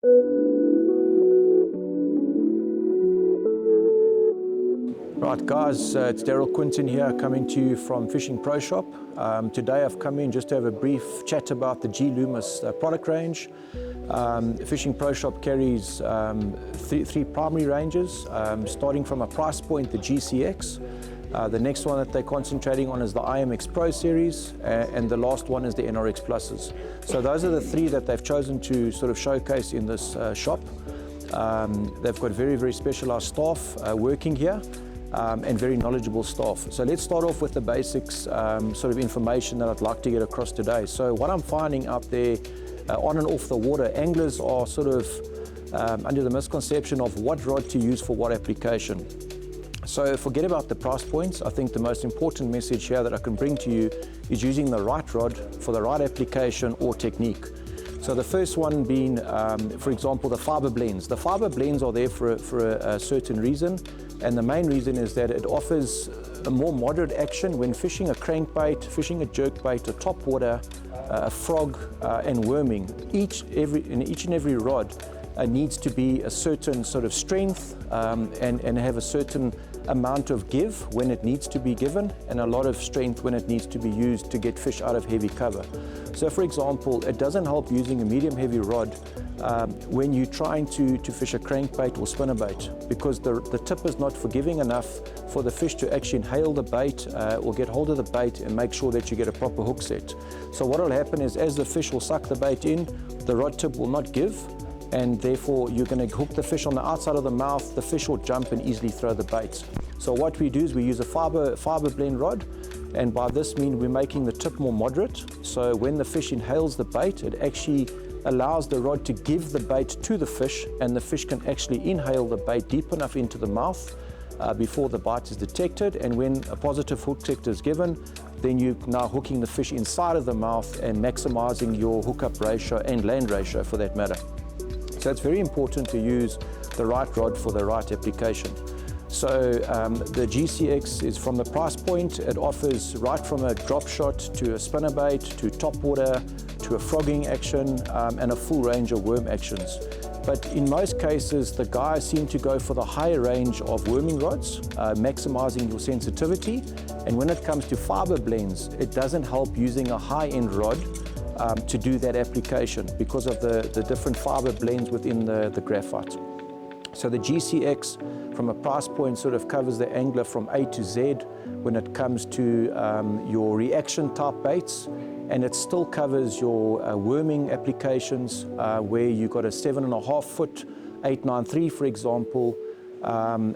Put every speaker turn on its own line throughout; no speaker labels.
Right guys, it's Daryl Quinton here coming to you from Fishing Pro Shop. Today I've come in just to have a brief chat about the G-Loomis product range. Fishing Pro Shop carries three primary ranges, starting from a price point, the GCX. The next one that they're concentrating on is the IMX Pro series, and the last one is the Innerx Pluses. So those are the three that they've chosen to sort of showcase in this shop. They've got very, very specialized staff working here. And very knowledgeable staff. So let's start off with the basics sort of information that I'd like to get across today. So what I'm finding out there on and off the water, anglers are sort of under the misconception of what rod to use for what application. So forget about the price points. I think the most important message here that I can bring to you is using the right rod for the right application or technique. So the first one being, for example, the fiber blends. The fiber blends are there for a certain reason, and the main reason is that it offers a more moderate action when fishing a crankbait, fishing a jerkbait, a topwater, a frog, and worming. In each and every rod needs to be a certain sort of strength and have a certain amount of give when it needs to be given, and a lot of strength when it needs to be used to get fish out of heavy cover. So for example, it doesn't help using a medium heavy rod when you're trying to fish a crankbait or spinnerbait, because the tip is not forgiving enough for the fish to actually inhale the bait or get hold of the bait and make sure that you get a proper hook set. So what will happen is, as the fish will suck the bait in, the rod tip will not give, and therefore you're going to hook the fish on the outside of the mouth. The fish will jump and easily throw the bait. So what we do is we use a fiber blend rod, and by this mean we're making the tip more moderate. So when the fish inhales the bait, it actually allows the rod to give the bait to the fish, and the fish can actually inhale the bait deep enough into the mouth before the bite is detected. And when a positive hook sector is given, then you're now hooking the fish inside of the mouth and maximizing your hookup ratio and land ratio for that matter. So it's very important to use the right rod for the right application. So the GCX is, from the price point, it offers right from a drop shot to a spinnerbait to topwater to a frogging action and a full range of worm actions. But in most cases, the guys seem to go for the higher range of worming rods, maximizing your sensitivity. And when it comes to fiber blends, it doesn't help using a high-end rod to do that application because of the different fiber blends within the graphite. So the GCX, from a price point, sort of covers the angler from A to Z when it comes to your reaction type baits, and it still covers your worming applications where you've got a 7.5 foot 893, for example.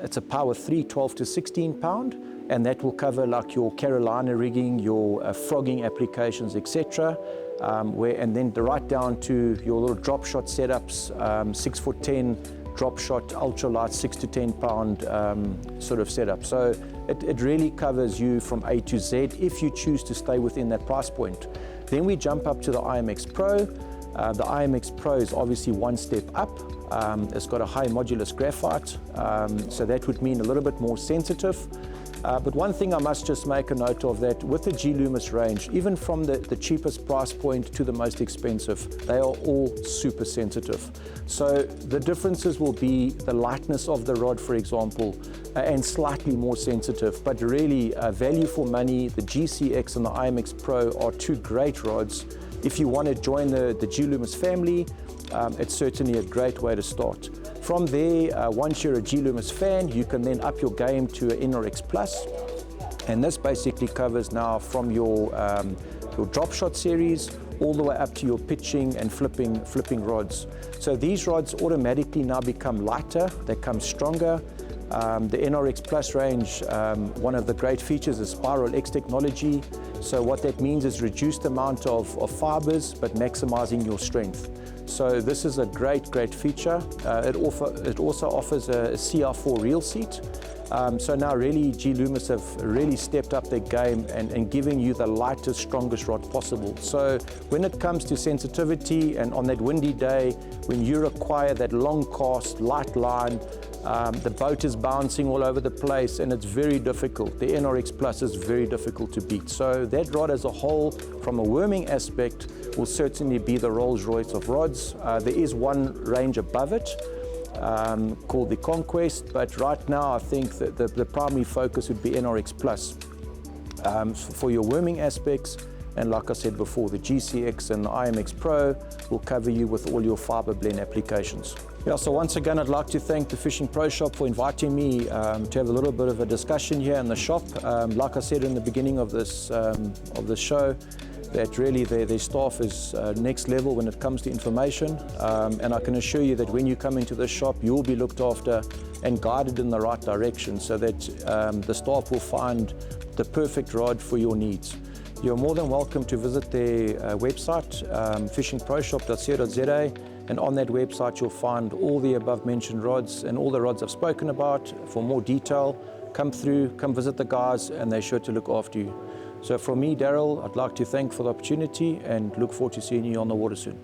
It's a power 3, 12 to 16 pound, and that will cover like your Carolina rigging, your frogging applications, etc. And then right down to your little drop shot setups, 6'10" drop shot, ultralight 6 to 10 pound sort of setup. So it really covers you from A to Z if you choose to stay within that price point. Then we jump up to the IMX Pro. The IMX Pro is obviously one step up. It's got a high modulus graphite, so that would mean a little bit more sensitive. But one thing I must just make a note of, that with the G-Loomis range, even from the cheapest price point to the most expensive, they are all super sensitive. So the differences will be the lightness of the rod, for example, and slightly more sensitive. But really, value for money, the GCX and the IMX Pro are two great rods. If you want to join the G-Loomis family, it's certainly a great way to start. From there, once you're a G-Loomis fan, you can then up your game to an Innerx Plus. And this basically covers now from your drop shot series all the way up to your pitching and flipping rods. So these rods automatically now become lighter, they come stronger. The Innerx Plus range, one of the great features is Spiral X technology. So what that means is reduced amount of fibers, but maximizing your strength. So this is a great feature. It also offers a CR4 Reel seat. So now really G-Loomis have really stepped up their game and giving you the lightest, strongest rod possible. So when it comes to sensitivity, and on that windy day, when you require that long cast, light line, the boat is bouncing all over the place and it's very difficult. The Innerx Plus is very difficult to beat. So that rod as a whole, from a worming aspect, will certainly be the Rolls-Royce of rods. There is one range above it called the Conquest, but right now I think that the primary focus would be Innerx Plus for your worming aspects. And like I said before, the GCX and the IMX Pro will cover you with all your fiber blend applications. Yeah, so once again, I'd like to thank the Fishing Pro Shop for inviting me to have a little bit of a discussion here in the shop. Like I said in the beginning of this show, that really their staff is next level when it comes to information. And I can assure you that when you come into the shop, you'll be looked after and guided in the right direction so that the staff will find the perfect rod for your needs. You're more than welcome to visit their website, fishingproshop.co.za, and on that website you'll find all the above mentioned rods and all the rods I've spoken about. For more detail, come through, come visit the guys, and they're sure to look after you. So from me, Daryl, I'd like to thank for the opportunity and look forward to seeing you on the water soon.